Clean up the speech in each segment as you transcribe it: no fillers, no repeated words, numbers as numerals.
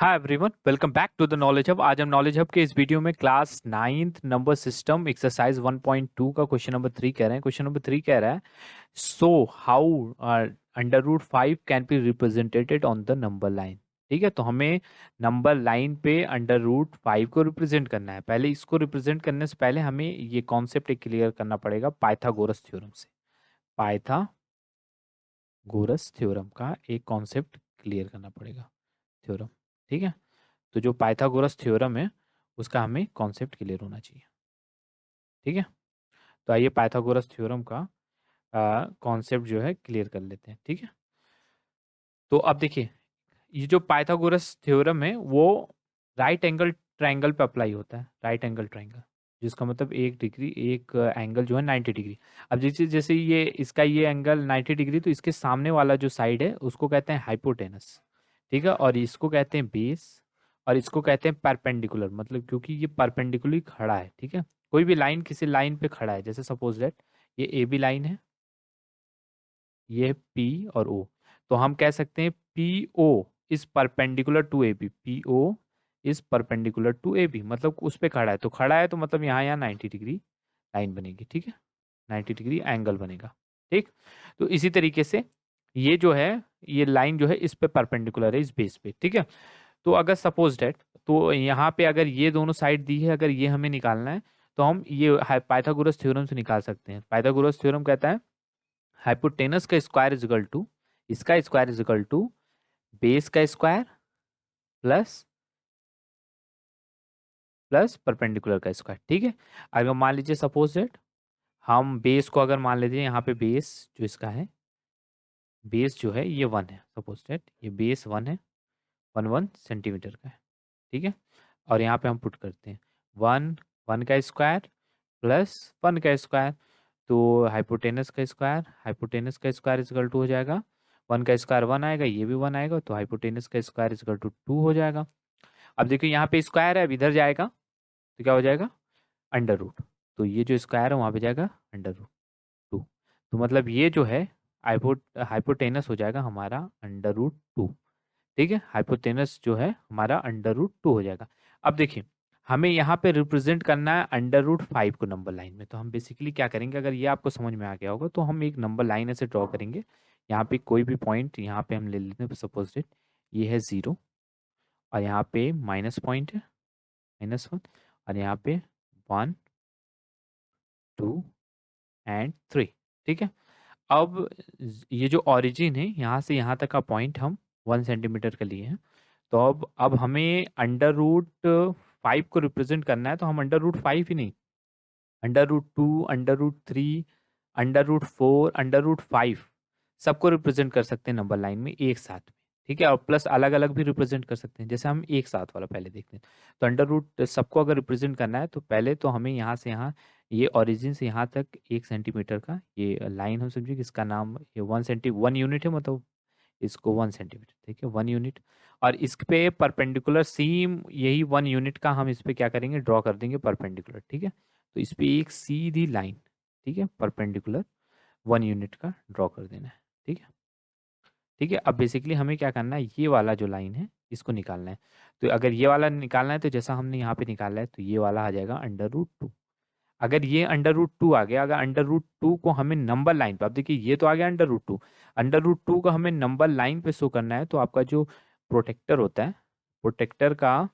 Hi everyone, welcome back to the knowledge hub. आज हम knowledge hub के इस वीडियो में class 9th number system exercise 1.2 का क्वेश्चन नंबर 3 कह रहे हैं। क्वेश्चन नंबर 3 कह रहा है, so how under root 5 can be represented on the number line. ठीक है, तो हमें नंबर लाइन पे अंडर रूट 5 को रिप्रेजेंट करना है। पहले इसको रिप्रेजेंट करने से पहले हमें ये कॉन्सेप्ट क्लियर करना पड़ेगा पाइथागोरस थ्योरम से। पाइथागोरस थ्योरम का एक कॉन्सेप्ट क्लियर करना पड़ेगा, थ्योरम। ठीक है, तो जो पाइथागोरस थ्योरम है उसका हमें कॉन्सेप्ट क्लियर होना चाहिए। ठीक है, तो आइए पाइथागोरस थ्योरम का कॉन्सेप्ट जो है क्लियर कर लेते हैं। ठीक है, तो अब देखिए, ये जो पाइथागोरस थ्योरम है वो राइट एंगल ट्रायंगल पे अप्लाई होता है। राइट एंगल ट्रायंगल जिसका मतलब एक डिग्री, एक एंगल जो है 90 डिग्री। अब जैसे जैसे ये इसका ये एंगल 90 डिग्री, तो इसके सामने वाला जो साइड है उसको कहते हैं हाइपोटेनस। ठीक है, और इसको कहते हैं बेस, और इसको कहते हैं परपेंडिकुलर, मतलब क्योंकि ये परपेंडिकुलर खड़ा है। ठीक है, कोई भी लाइन किसी लाइन पे खड़ा है, जैसे सपोज दैट ये ए बी लाइन है, ये पी और ओ, तो हम कह सकते हैं P O is perpendicular to A B. P O is perpendicular to A B, मतलब उस पे खड़ा है, तो खड़ा है तो मतलब यहाँ यहाँ 90 डिग्री लाइन बनेगी। ठीक है, 90 डिग्री एंगल बनेगा। ठीक, तो इसी तरीके से ये जो है, ये लाइन जो है इस पे परपेंडिकुलर है, इस बेस पे। ठीक है, तो अगर सपोज डेट, तो यहाँ पे अगर ये दोनों साइड दी है, अगर ये हमें निकालना है तो हम ये पाइथागोरस थ्योरम से निकाल सकते हैं। पाइथागोरस थ्योरम कहता है हाइपोटेनस का स्क्वायर इज इक्वल टू, इसका square is equal to base का स्क्वायर प्लस प्लस परपेंडिकुलर का स्क्वायर। ठीक है, अगर मान लीजिए सपोज दैट हम बेस को अगर मान लीजिए, यहाँ पे बेस जो इसका है, बेस जो है ये 1 है, सपोज दैट ये बेस 1 है, 1 सेंटीमीटर का है। ठीक है, और यहाँ पे हम पुट करते हैं 1 1 का स्क्वायर प्लस 1 का स्क्वायर, तो हाइपोटेनस का स्क्वायर इजकल टू हो जाएगा 1 का स्क्वायर 1 आएगा, ये भी 1 आएगा, तो हाइपोटेनस का स्क्वायर इजकल टू 2 हो जाएगा। अब देखिए यहाँ पे स्क्वायर है, अब इधर जाएगा तो क्या हो जाएगा, अंडर रूट। तो ये जो स्क्वायर है वहाँ पे जाएगा अंडर रूट 2, तो मतलब ये जो है हाइपोटेनस हो जाएगा हमारा अंडर रूट 2। ठीक है, हाइपोटेनस जो है हमारा अंडर रूट 2 हो जाएगा। अब देखिए, हमें यहाँ पे रिप्रेजेंट करना है अंडर रूट 5 को नंबर लाइन में, तो हम बेसिकली क्या करेंगे, अगर ये आपको समझ में आ गया होगा तो हम एक नंबर लाइन ऐसे ड्रॉ करेंगे। यहाँ पे कोई भी पॉइंट यहाँ पे हम ले लेते हैं, सपोज डेट ये है 0, और यहाँ पे माइनस पॉइंट है -1, और यहाँ पे 1 2 एंड 3। ठीक है, अब ये जो ओरिजिन है यहाँ से यहाँ तक का पॉइंट हम 1 सेंटीमीटर का लिए हैं, तो अब हमें अंडर रूट 5 को रिप्रेजेंट करना है, तो हम अंडर रूट 5 ही नहीं, under root 2, under root 3, under root 4, under root 5 सबको रिप्रेजेंट कर सकते हैं नंबर लाइन में एक साथ में। ठीक है, और प्लस अलग अलग भी रिप्रेजेंट कर सकते हैं, जैसे हम एक साथ वाला पहले देखते हैं। तो अंडर रूट सबको अगर रिप्रेजेंट करना है तो पहले तो हमें यहाँ से यहाँ, ये ओरिजिन से यहाँ तक 1 सेंटीमीटर का ये लाइन हम समझिए कि इसका नाम ये 1 यूनिट है, मतलब इसको 1 सेंटीमीटर, ठीक है 1 यूनिट, और इस पे परपेंडिकुलर सेम यही 1 यूनिट का हम इस पे क्या करेंगे, ड्रॉ कर देंगे परपेंडिकुलर। ठीक है, तो इस पे एक सीधी लाइन, ठीक है परपेंडिकुलर 1 यूनिट का ड्रॉ कर देना है। ठीक है, ठीक है, अब बेसिकली हमें क्या करना है, ये वाला जो लाइन है इसको निकालना है। तो अगर ये वाला निकालना है तो जैसा हमने यहाँ पे निकाला है, तो ये वाला आ जाएगा अंडर रूट 2। अगर ये अंडर रूट 2 आ गया, अगर अंडर रूट 2 को हमें नंबर लाइन पे, अब देखिए ये तो आ गया अंडर रूट 2, अंडर रूट 2 को हमें नंबर लाइन पे शो करना है, तो आपका जो प्रोटेक्टर होता है, प्रोटेक्टर का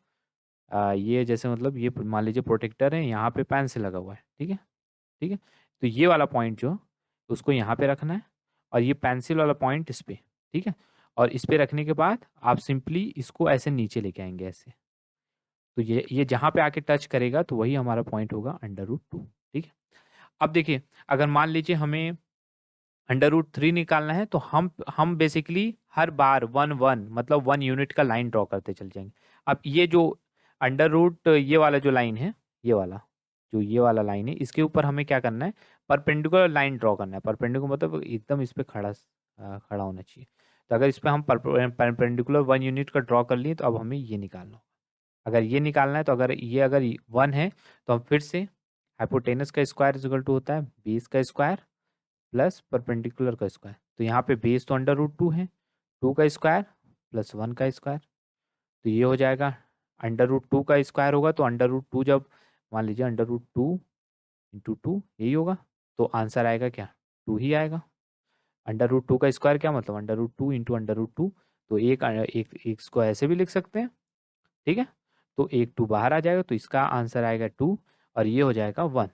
ये जैसे मतलब ये मान लीजिए प्रोटेक्टर है, यहाँ पे पेंसिल लगा हुआ है। ठीक है, ठीक है, तो ये वाला पॉइंट जो उसको यहाँ पे रखना है, और ये पेंसिल वाला पॉइंट इस पे। ठीक है, और इस पे रखने के बाद आप सिंपली इसको ऐसे नीचे लेके आएंगे ऐसे, तो ये जहाँ पे आके टच करेगा तो वही हमारा पॉइंट होगा अंडर रूट 2। ठीक है, अब देखिए, अगर मान लीजिए हमें अंडर रूट 3 निकालना है, तो हम बेसिकली हर बार 1 1 मतलब 1 यूनिट का लाइन ड्रॉ करते चल जाएंगे। अब ये जो अंडर रूट ये वाला जो लाइन है, ये वाला जो ये वाला लाइन है, इसके ऊपर हमें क्या करना है, परपेंडिकुलर लाइन ड्रॉ करना है। परपेंडिकुलर मतलब एकदम इस पे खड़ा होना चाहिए। तो अगर इस पे हम परपेंडिकुलर 1 यूनिट का ड्रॉ कर लिए, तो अब हमें ये निकालना होगा। अगर ये निकालना है, तो अगर 1 है, तो हम फिर से हाइपोटेनस का स्क्वायर इज इक्वल टू होता है बेस का स्क्वायर प्लस परपेंडिकुलर का स्क्वायर। तो यहाँ पे बेस तो अंडर रूट 2 है, 2 का स्क्वायर प्लस 1 का स्क्वायर, तो ये हो जाएगा √2 का स्क्वायर होगा, तो √2 जब मान लीजिए √2 इंटू 2 यही होगा, तो आंसर आएगा क्या, 2 ही आएगा। √2 का स्क्वायर क्या मतलब √2 इंटू √2, तो एक इसको ऐसे भी लिख सकते हैं, ठीक है। तो एक 2 बाहर आ जाएगा, तो इसका आंसर आएगा 2 और ये हो जाएगा 1।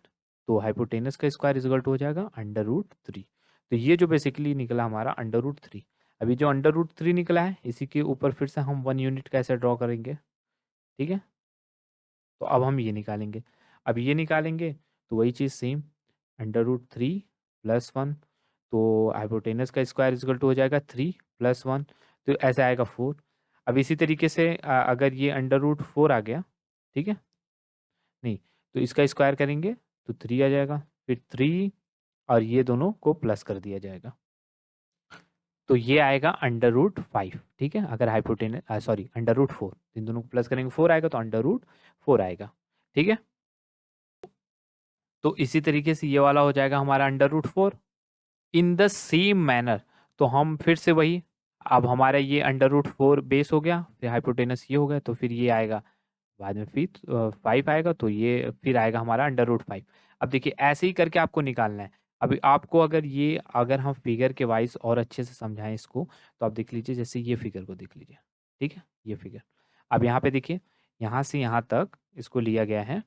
तो हाइपोटेनस का स्क्वायर इक्वल हो जाएगा √3। तो ये जो बेसिकली निकला हमारा √3। अभी जो √3 निकला है इसी के ऊपर फिर से हम 1 यूनिट कैसे ड्रॉ करेंगे, ठीक है। तो अब हम ये निकालेंगे, अब ये निकालेंगे तो वही चीज़ सेम √3 + 1, तो हाइपोटेनस का स्क्वायर इक्वल हो जाएगा 3 + 1, तो ऐसे आएगा 4। अब इसी तरीके से अगर ये √4 आ गया, ठीक है, नहीं तो इसका स्क्वायर करेंगे तो 3 आ जाएगा, फिर 3 और ये दोनों को प्लस कर दिया जाएगा, तो ये आएगा √5, ठीक है। अगर हाइपोटेनस सॉरी √4, इन दोनों को प्लस करेंगे 4 आएगा, तो √4 आएगा, ठीक है। तो इसी तरीके से ये वाला हो जाएगा हमारा √4 इन द सेम मैनर। तो हम फिर से वही, अब हमारा ये √4 बेस हो गया, फिर हाइपोटेनस ये हो गया, तो फिर ये आएगा बाद में फिर 5 आएगा, तो ये फिर आएगा हमारा √5। अब देखिए ऐसे ही करके आपको निकालना है। अभी आपको अगर हम फिगर के वाइज और अच्छे से समझाएं इसको, तो आप देख लीजिए, जैसे ये फिगर को देख लीजिए, ठीक है, ये फिगर। अब यहाँ पे देखिए, यहाँ से यहाँ तक इसको लिया गया है,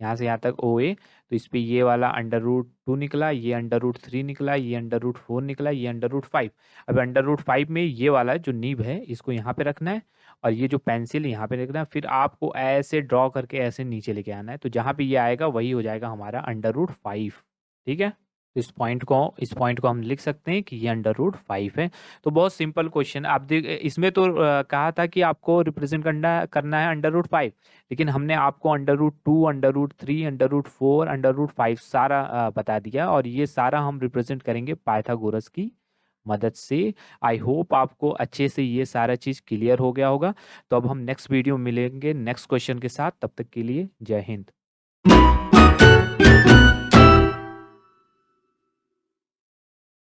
यहाँ से यहाँ तक OA, तो इस पे ये वाला √2 निकला, ये √3 निकला, ये √4 निकला, ये √5। अब √5 में ये वाला जो नीब है इसको यहाँ पे रखना है, और ये जो पेंसिल यहाँ पे रखना है, फिर आपको ऐसे ड्रॉ करके ऐसे नीचे लेके आना है, तो जहाँ पे ये आएगा वही हो जाएगा हमारा √5, ठीक है। तो इस पॉइंट को हम लिख सकते हैं कि ये √5 है। तो बहुत सिंपल क्वेश्चन, आप देख इसमें तो कहा था कि आपको रिप्रेजेंट करना है √5, लेकिन हमने आपको √2 √3 √4 √5 सारा बता दिया, और ये सारा हम रिप्रेजेंट करेंगे पाइथागोरस की मदद से। आई होप आपको अच्छे से ये सारा चीज़ क्लियर हो गया होगा। तो अब हम नेक्स्ट वीडियो मिलेंगे नेक्स्ट क्वेश्चन के साथ, तब तक के लिए जय हिंद।